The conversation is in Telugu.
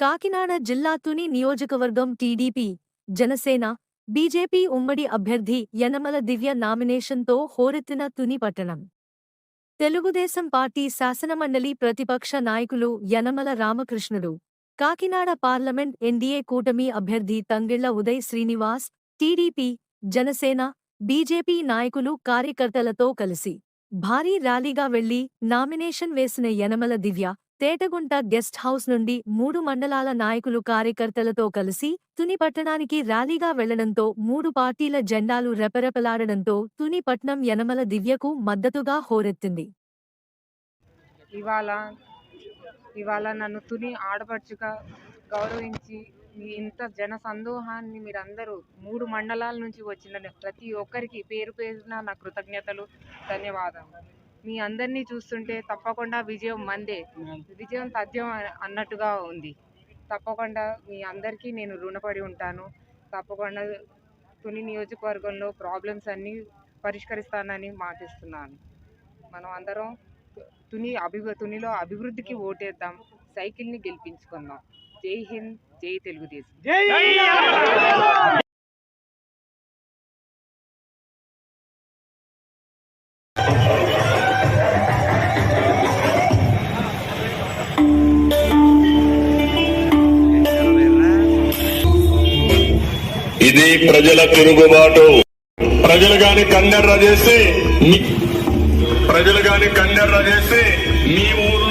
కాకినాడ జిల్లా తుని నియోజకవర్గం టీడీపీ, జనసేన, బీజేపీ ఉమ్మడి అభ్యర్థి యనమల దివ్య నామినేషన్తో హోరెత్తిన తుని పట్టణం. తెలుగుదేశం పార్టీ శాసనమండలి ప్రతిపక్ష నాయకులు యనమల రామకృష్ణుడు, కాకినాడ పార్లమెంట్ ఎన్డీఏ కూటమి అభ్యర్థి తంగెళ్ల ఉదయ్ శ్రీనివాస్, టీడీపీ, జనసేన, బీజేపీ నాయకులు కార్యకర్తలతో కలిసి భారీ ర్యాలీగా వెళ్లి నామినేషన్ వేసిన యనమల దివ్య తేటగుంట గెస్ట్ హౌస్ నుండి 3 మండలాల నాయకులు కార్యకర్తలతో కలిసి తుని పట్టణానికి ర్యాలీగా వెళ్లడంతో 3 పార్టీల జెండాలు రెపరెపలాడడంతో తుని పట్నం యనమల దివ్యకు మద్దతుగా హోరెత్తింది. ఇవాళ నన్ను తుని ఆడపడుచుగా గౌరవించి ఇంత జన సందోహాన్ని మీరందరూ 3 మండలాల నుంచి వచ్చిన ప్రతి ఒక్కరికి పేరు పేరున నా కృతజ్ఞతలు, ధన్యవాదాలు. మీ అందరినీ చూస్తుంటే తప్పకుండా విజయం మందే, విజయం తథ్యం అన్నట్టుగా ఉంది. తప్పకుండా మీ అందరికీ నేను రుణపడి ఉంటాను. తప్పకుండా తుని నియోజకవర్గంలో ప్రాబ్లమ్స్ అన్నీ పరిష్కరిస్తానని మాటిస్తున్నాను. మనం అందరం తునిలో అభివృద్ధికి ఓటేద్దాం, సైకిల్ని గెలిపించుకుందాం. జై హింద్, జై తెలుగుదేశం. ఇది ప్రజల తిరుగుబాటు. ప్రజలు గాని కన్నెర్ర చేసి మీ ఊర్లో